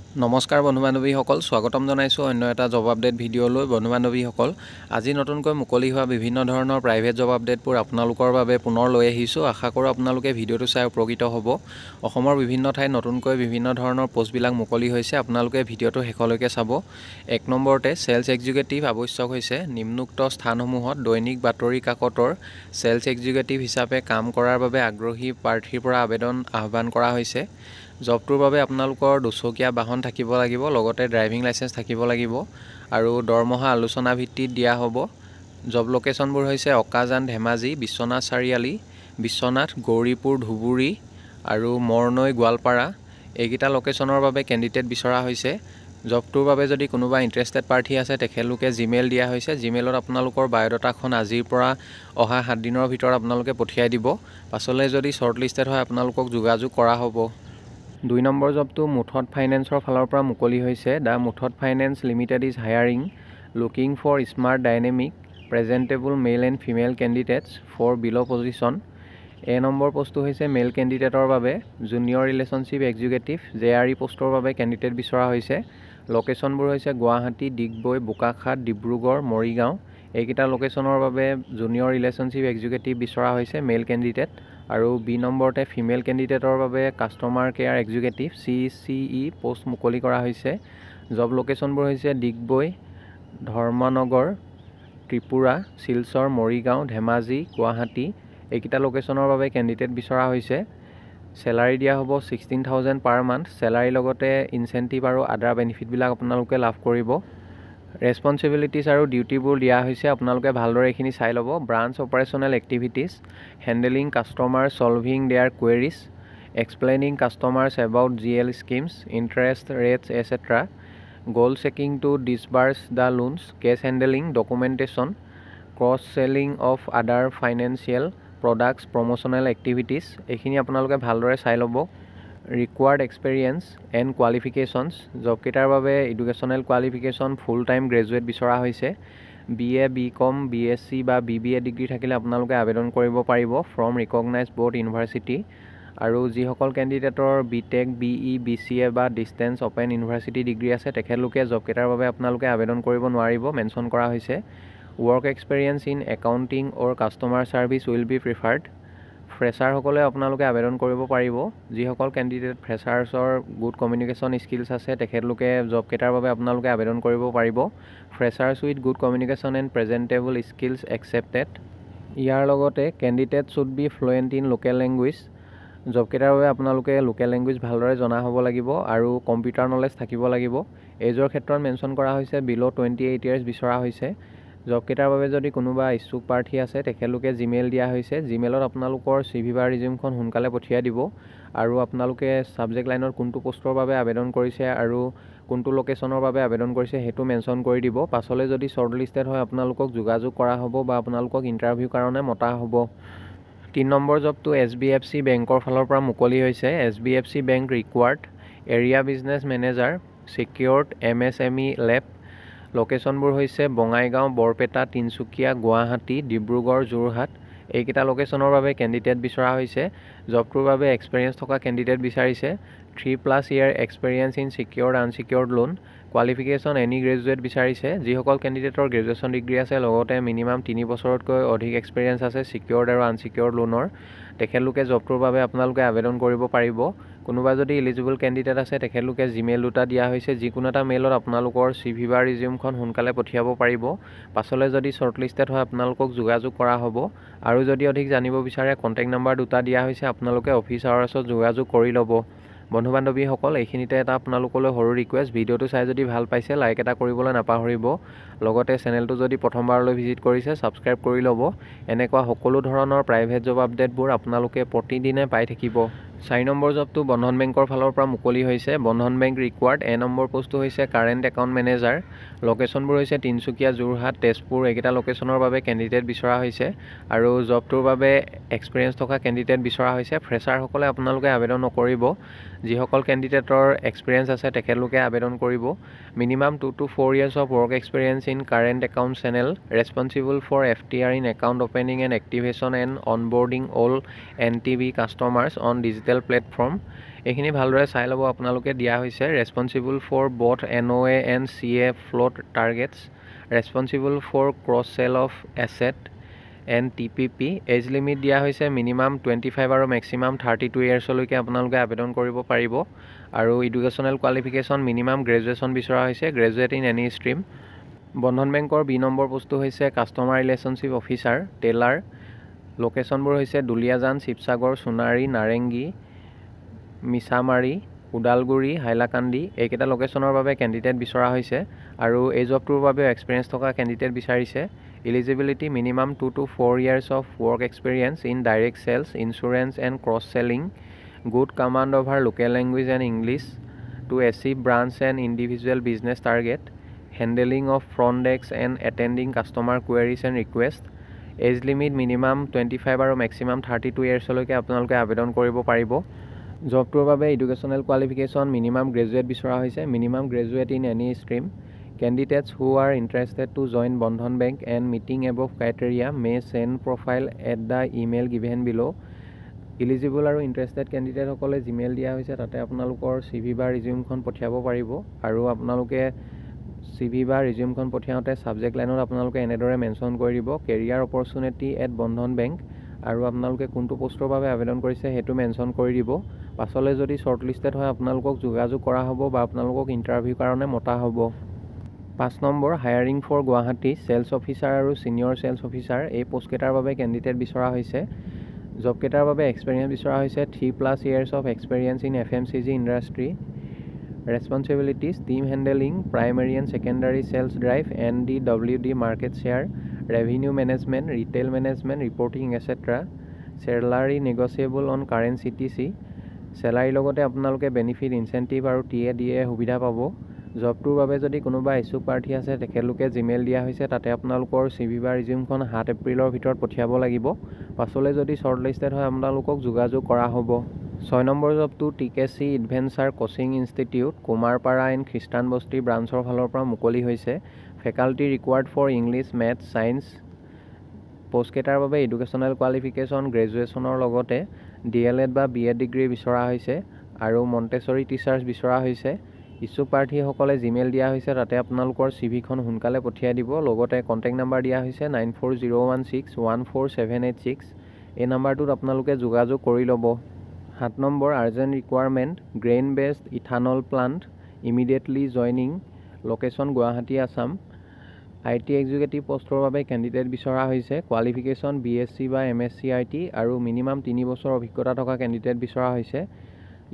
নমস্কাৰ বন্ধু বান্ধৱীসকল, স্বাগতম জনাইছোঁ অন্য এটা জব আপডেট ভিডিঅ'লৈ। বন্ধু বান্ধৱীসকল, আজি নতুনকৈ মুকলি হোৱা বিভিন্ন ধৰণৰ প্ৰাইভেট জব আপডেটবোৰ আপোনালোকৰ বাবে পুনৰ লৈ আহিছোঁ। আশা কৰোঁ আপোনালোকে ভিডিঅ'টো চাই উপকৃত হ'ব। অসমৰ বিভিন্ন ঠাইত নতুনকৈ বিভিন্ন ধৰণৰ পোষ্টবিলাক মুকলি হৈছে, আপোনালোকে ভিডিঅ'টো শেষলৈকে চাব। 1 নম্বৰতে চেলছ এক্সিকিউটিভ আৱশ্যক হৈছে। নিম্নোক্ত স্থানসমূহত দৈনিক বাতৰি কাকতৰ চেলছ এক্সিকিউটিভ হিচাপে কাম কৰাৰ বাবে আগ্ৰহী প্ৰাৰ্থীৰ পৰা আবেদন আহ্বান কৰা হৈছে। জবটোৰ বাবে আপোনালোকৰ দুচকীয়া বাহন থাকিব লাগিব, লগতে ড্ৰাইভিং লাইচেঞ্চ থাকিব লাগিব আৰু দৰমহা আলোচনা ভিত্তিত দিয়া হ'ব। জব লোকেশ্যনবোৰ হৈছে অকাজান ধেমাজি, বিশ্বনাথ চাৰিআলি, বিশ্বনাথ, গৌৰীপুৰ, ধুবুৰী আৰু মৰনৈ, গোৱালপাৰা। এইকেইটা লোকেশ্যনৰ বাবে কেণ্ডিডেট বিচৰা হৈছে। জবটোৰ বাবে যদি কোনোবা ইণ্টাৰেষ্টেড প্ৰাৰ্থী আছে, তেখেতলোকে জিমেইল দিয়া হৈছে। জিমেইলত আপোনালোকৰ বায়'ডাটাখন আজিৰ পৰা অহা 7 দিনৰ ভিতৰত আপোনালোকে পঠিয়াই দিব। পাছলৈ যদি শ্বৰ্টলিষ্টেড হয় আপোনালোকক যোগাযোগ কৰা হ'ব। 2 নম্বৰ জবটো মুথত ফাইনেন্সৰ ফালৰ পৰা মুকলি হৈছে। The Muthoot finance limited is hiring looking for smart dynamic presentable male and female candidates for বিল' পজিশ্যন। এ নম্বৰ পোষ্টটো হৈছে মেল কেণ্ডিডেটৰ বাবে জুনিয়ৰ ৰিলেশ্যনশ্বিপ এক্সিকিউটিভ JRE পোষ্টৰ বাবে কেণ্ডিডেট বিচৰা হৈছে। লোকেশ্যনবোৰ হৈছে গুৱাহাটী, ডিগবৈ, বোকাখাত, ডিব্ৰুগড়, মৰিগাঁও। এইকেইটা লোকেশ্যনৰ বাবে জুনিয়ৰ ৰিলেশ্যনশ্বিপ এক্সিকিউটিভ বিচৰা হৈছে মেল কেণ্ডিডেট। আৰু বি নম্বৰতে ফিমেল কেণ্ডিডেটৰ বাবে customer care executive CCE post মুকলি কৰা হৈছে। জব লোকেশ্যনবোৰ হৈছে ডিগবৈ, ধৰ্মনগৰ, ত্ৰিপুৰা, শিলচৰ, মৰিগাঁও, ধেমাজি, গুৱাহাটী। এইকেইটা লোকেশ্যনৰ বাবে কেণ্ডিডেট বিচৰা হৈছে। চেলাৰী দিয়া হ'ব 16,000 পাৰ মান্থ। চেলাৰীৰ লগতে ইনচেণ্টিভ আৰু আদাৰ বেনিফিটবিলাক আপোনালোকে লাভ কৰিব। ৰেছপনচিবিলিটিছ আৰু ডিউটিবোৰ দিয়া হৈছে, আপোনালোকে ভালদৰে এইখিনি চাই ল'ব। Branch operational activities, handling customer, solving their queries, explaining customers about GL schemes, interest rates etcetera, gold checking to disburse the loans, cash handling, documentation, cross selling of other financial products, promotional activities. এইখিনি আপোনালোকে ভালদৰে চাই ল'ব। Required experience and qualifications, জবকেইটাৰ বাবে educational qualification full time graduate বিচৰা হৈছে। BA, BCom, BSc বা BBA ডিগ্ৰী থাকিলে আপোনালোকে আবেদন কৰিব পাৰিব ফ্ৰম ৰিকগনাইজ ব'ৰ্ড ইউনিভাৰ্চিটি। আৰু যিসকল কেণ্ডিডেটৰ BTech, BE, BCA বা ডিষ্টেঞ্চ অপেন ইউনিভাৰ্চিটি ডিগ্ৰী আছে, তেখেতলোকে জবকেইটাৰ বাবে আপোনালোকে আবেদন কৰিব নোৱাৰিব, মেনশ্যন কৰা হৈছে। Work experience in accounting or customer service will be preferred. ফ্ৰেছাৰসকলে আপোনালোকে আবেদন কৰিব পাৰিব। যিসকল কেণ্ডিডেট ফ্ৰেছাৰ্ছৰ গুড কমিউনিকেশ্যন স্কিলছ আছে, তেখেতলোকে জবকেইটাৰ বাবে আপোনালোকে আবেদন কৰিব পাৰিব। Freshers with good communication and presentable skills accepted. ইয়াৰ লগতে candidate should be fluent in local language. জবকেইটাৰ বাবে আপোনালোকে লোকেল লেংগুৱেজ ভালদৰে জনা হ'ব লাগিব আৰু কম্পিউটাৰ নলেজ থাকিব লাগিব। এইজৰ ক্ষেত্ৰত মেনশ্যন কৰা হৈছে বিল' 28 ইয়াৰ্ছ বিচৰা হৈছে। জবকেইটাৰ বাবে যদি কোনোবা ইচ্ছুক প্ৰাৰ্থী আছে, তেখেতলোকে জিমেইল দিয়া হৈছে। জিমেইলত আপোনালোকৰ CV বা ৰিজিউমখন সোনকালে পঠিয়াই দিব আৰু আপোনালোকে ছাবজেক্ট লাইনত কোনটো পোষ্টৰ বাবে আবেদন কৰিছে আৰু কোনটো লোকেশ্যনৰ বাবে আবেদন কৰিছে সেইটো মেনশ্যন কৰি দিব। পাছলৈ যদি শ্বৰ্টলিষ্টেড হয় আপোনালোকক যোগাযোগ কৰা হ'ব বা আপোনালোকক ইণ্টাৰভিউৰ কাৰণে মতা হ'ব। 3 নম্বৰ জবটো SBFC বেংকৰ ফালৰ পৰা মুকলি হৈছে। SBFC bank required area business manager secured MSME লেব। লোকেশ্যনবোৰ হৈছে বঙাইগাঁও, বৰপেটা, তিনিচুকীয়া, গুৱাহাটী, ডিব্ৰুগড়, যোৰহাট। এইকেইটা লোকেশ্যনৰ বাবে কেণ্ডিডেট বিচৰা হৈছে। জবটোৰ বাবে এক্সপেৰিয়েঞ্চ থকা কেণ্ডিডেট বিচাৰিছে। 3+ year experience in secured unsecured loan. Qualification any graduate বিচাৰিছে। যিসকল কেণ্ডিডেটৰ গ্ৰেজুৱেশ্যন ডিগ্ৰী আছে, লগতে মিনিমাম 3 বছৰতকৈ অধিক এক্সপেৰিয়েঞ্চ আছে ছিকিউৰ্ড আৰু আনছিকিউৰ্ড লোনৰ, তেখেতলোকে জবটোৰ বাবে আপোনালোকে আবেদন কৰিব পাৰিব। কোনোবা যদি এলিজিবল কেণ্ডিডেট আছে, তেখেতলোকে জিমেইল দুটা দিয়া হৈছে। যিকোনো এটা মেইলত আপোনালোকৰ CV বা ৰিজিউমখন সোনকালে পঠিয়াব পাৰিব। পাছলৈ যদি শ্বৰ্টলিষ্টেড হয় আপোনালোকক যোগাযোগ কৰা হ'ব। আৰু যদি অধিক জানিব বিচাৰে, কণ্টেক্ট নম্বৰ দুটা দিয়া হৈছে, আপোনালোকে অফিচ আৱাৰ্ছত যোগাযোগ কৰি ল'ব। বন্ধু বান্ধৱীসকল, এইখিনিতে এটা আপোনালোকলৈ সৰু ৰিকুৱেষ্ট, ভিডিঅ'টো চাই যদি ভাল পাইছে লাইক এটা কৰিবলৈ নাপাহৰিব। লগতে চেনেলটো যদি প্ৰথমবাৰলৈ ভিজিট কৰিছে, ছাবস্ক্ৰাইব কৰি ল'ব। এনেকুৱা সকলো ধৰণৰ প্ৰাইভেট জব আপডেটবোৰ আপোনালোকে প্ৰতিদিনে পাই থাকিব। 4 নম্বৰ জবটো বন্ধন বেংকৰ ফালৰ পৰা মুকলি হৈছে। বন্ধন বেংক ৰিকুৱাৰ্ড এ নম্বৰ পোষ্টটো হৈছে কাৰেণ্ট একাউণ্ট মেনেজাৰ। লোকেশ্যনবোৰ হৈছে তিনিচুকীয়া, যোৰহাট, তেজপুৰ। এইকেইটা লোকেশ্যনৰ বাবে কেণ্ডিডেট বিচৰা হৈছে আৰু জবটোৰ বাবে এক্সপেৰিয়েঞ্চ থকা কেণ্ডিডেট বিচৰা হৈছে। ফ্ৰেছাৰসকলে আপোনালোকে আবেদন নকৰিব। যিসকল কেণ্ডিডেটৰ এক্সপেৰিয়েঞ্চ আছে, তেখেতলোকে আবেদন কৰিব। Minimum 2 to 4 years of work experience in current account channel, responsible for FTR in account opening and activation and onboarding all NTB customers on digital digital platform. এইখিনি ভালদৰে চাই ল'ব আপোনালোকে। দিয়া হৈছে responsible for both NOA and CA float targets, responsible for cross sell of asset and TPP। Age limit দিয়া হৈছে minimum 25 আৰু মেক্সিমাম 32 ইয়াৰ্ছলৈকে আপোনালোকে আবেদন কৰিব পাৰিব। আৰু এডুকেশ্যনেল কোৱালিফিকেশ্যন মিনিমাম গ্ৰেজুৱেশ্যন বিচৰা হৈছে, গ্ৰেজুৱেট ইন এনি ষ্ট্ৰীম। বন্ধন বেংকৰ 2 নম্বৰ পোষ্টটো হৈছে কাষ্টমাৰ ৰিলেশ্যনশ্বিপ অফিচাৰ টেলাৰ। লোকেশ্যনবোৰ হৈছে দুলিয়াজান, শিৱসাগৰ, সোণাৰী, নাৰেংগী, মিছামাৰী, ওদালগুৰি, হাইলাকান্দি। এইকেইটা লোকেশ্যনৰ বাবে কেণ্ডিডেট বিচৰা হৈছে আৰু এই জবটোৰ বাবে এক্সপিৰিয়েঞ্চ থকা কেণ্ডিডেট বিচাৰিছে। Eligibility minimum 2 to 4 years of work experience in direct sales, insurance and cross selling, good command over local language and English to achieve branch and individual business target, handling of front desk and attending customer queries and request. Age limit minimum 25 আৰু maximum 32 ইয়াৰ্ছলৈকে আপোনালোকে আবেদন কৰিব পাৰিব। জবটোৰ বাবে educational qualification minimum graduate বিচৰা হৈছে, minimum graduate in any stream. Candidates who are interested to join Bandhan bank and meeting above criteria may send profile at the email given below'. Eligible আৰু interested কেণ্ডিডেটসকলে Gmail দিয়া হৈছে, তাতে আপোনালোকৰ CV বা ৰিজিউমখন পঠিয়াব পাৰিব। আৰু আপোনালোকে CV বা ৰিজিউমখন পঠিয়াওঁতে ছাবজেক্ট লাইনত আপোনালোকে এনেদৰে মেনশ্যন কৰি দিব career opportunity at Bandhan bank, আৰু আপোনালোকে কোনটো পষ্টৰ বাবে আবেদন কৰিছে সেইটো মেনশ্যন কৰি দিব। পাছলৈ যদি শ্বৰ্ট লিষ্টেড হয় আপোনালোকক যোগাযোগ কৰা হ'ব বা আপোনালোকক ইণ্টাৰভিউৰ কাৰণে মতা হ'ব। 5 number hiring for Guwahati sales officer আৰু ছিনিয়ৰ চেলছ অফিচাৰ। এই পোষ্টকেইটাৰ বাবে কেণ্ডিডেট বিচৰা হৈছে। জবকেইটাৰ বাবে এক্সপিৰিয়েঞ্চ বিচৰা হৈছে 3+ years of experience in FMCG industry. Responsibilities team handling primary and secondary sales drive NDWD market share, revenue management, retail management, reporting etcetera. Salary negotiable on current CTC। চেলাৰীৰ লগতে আপোনালোকে বেনিফিট, ইনচেণ্টিভ আৰু TADA সুবিধা পাব। জবটোৰ বাবে যদি কোনোবা ইচ্ছুক প্ৰাৰ্থী আছে তেখেতলোকে জিমেইল দিয়া হৈছে, তাতে আপোনালোকৰ CV বা ৰিজিউমখন 7 এপ্ৰিলৰ ভিতৰত পঠিয়াব লাগিব। পাছলৈ যদি শ্বৰ্ট লিষ্টেড হয় আপোনালোকক যোগাযোগ কৰা হ'ব। 6 নম্বৰ জবটো TKC adventure coaching institute, Kumarpara and Christianbasti ব্ৰাঞ্চৰ ফালৰ পৰা মুকলি হৈছে। Faculty required for English, maths, science. পোষ্টকেইটাৰ বাবে এডুকেশ্যনেল কোৱালিফিকেশ্যন গ্ৰেজুৱেশ্যনৰ লগতে DLED বা BEd ডিগ্ৰী বিচৰা হৈছে আৰু মণ্টেছৰী টিচাৰ্ছ বিচৰা হৈছে। ইচ্ছুক প্ৰাৰ্থীসকলে জিমেইল দিয়া হৈছে, তাতে আপোনালোকৰ CVখন সোনকালে পঠিয়াই দিব। লগতে কণ্টেক্ট নাম্বাৰ দিয়া হৈছে 9401614786। এই নাম্বাৰটোত আপোনালোকে যোগাযোগ কৰি ল'ব। 7 number urgent requirement grain based ethanol plant immediately joining, location Guwahati, Assam. IT executive পষ্টৰ বাবে কেণ্ডিডেট বিচৰা হৈছে। কোৱালিফিকেশ্যন BSc বা MSc IT আৰু মিনিমাম 3 বছৰ অভিজ্ঞতা থকা কেণ্ডিডেট বিচৰা হৈছে।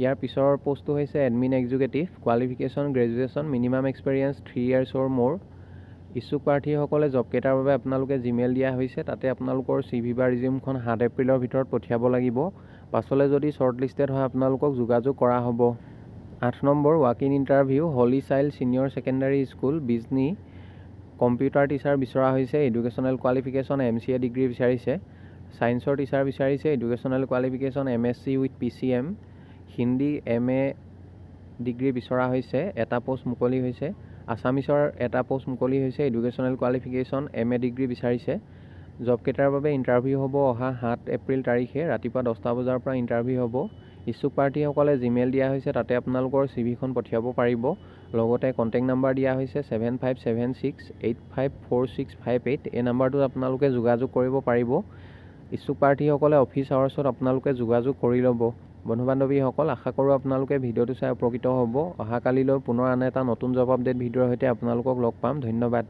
ইয়াৰ পিছৰ পষ্টটো হৈছে admin executive. Qualification graduation, minimum experience 3 years or more। ইচ্ছুক প্ৰাৰ্থীসকলে জবকেইটাৰ বাবে আপোনালোকে জিমেইল দিয়া হৈছে, তাতে আপোনালোকৰ CV বা ৰিজিউমখন 7 এপ্ৰিলৰ ভিতৰত পঠিয়াব লাগিব। পাছলৈ যদি শ্বৰ্ট লিষ্টেড হয় আপোনালোকক যোগাযোগ কৰা হ'ব। 8 number walk in interview holy child senior secondary school, Bijni. Computer teacher বিচৰা হৈছে। এডুকেশ্যনেল কোৱালিফিকেশ্যন MCA ডিগ্ৰী বিচাৰিছে। ছায়েন্সৰ টিচাৰ বিচাৰিছে। Educational qualification MSc with PCM। Hindi MA degree বিচৰা হৈছে। এটা পোষ্ট মুকলি হৈছে। আছামিছৰ এটা পোষ্ট মুকলি হৈছে। এডুকেশ্যনেল কোৱালিফিকেশ্যন MA ডিগ্ৰী বিচাৰিছে। জবকেইটাৰ বাবে ইণ্টাৰভিউ হ'ব অহা 7 এপ্ৰিল তাৰিখে ৰাতিপুৱা 10টা বজাৰ পৰা ইণ্টাৰভিউ হ'ব। ইচ্ছুক প্ৰাৰ্থীসকলে জিমেইল দিয়া হৈছে, তাতে আপোনালোকৰ CVখন পঠিয়াব পাৰিব। লগতে কণ্টেক্ট নাম্বাৰ দিয়া হৈছে 7576854658। এই নাম্বাৰটোত আপোনালোকে যোগাযোগ কৰিব পাৰিব। ইচ্ছুক প্ৰাৰ্থীসকলে অফিচ আৱাৰ্ছত আপোনালোকে যোগাযোগ কৰি ল'ব। বন্ধু বান্ধৱীসকল, আশা কৰোঁ আপোনালোকে ভিডিঅ'টো চাই উপকৃত হ'ব। অহাকালিলৈ পুনৰ আন এটা নতুন জব আপডেট ভিডিঅ'ৰ সৈতে আপোনালোকক লগ পাম। ধন্যবাদ।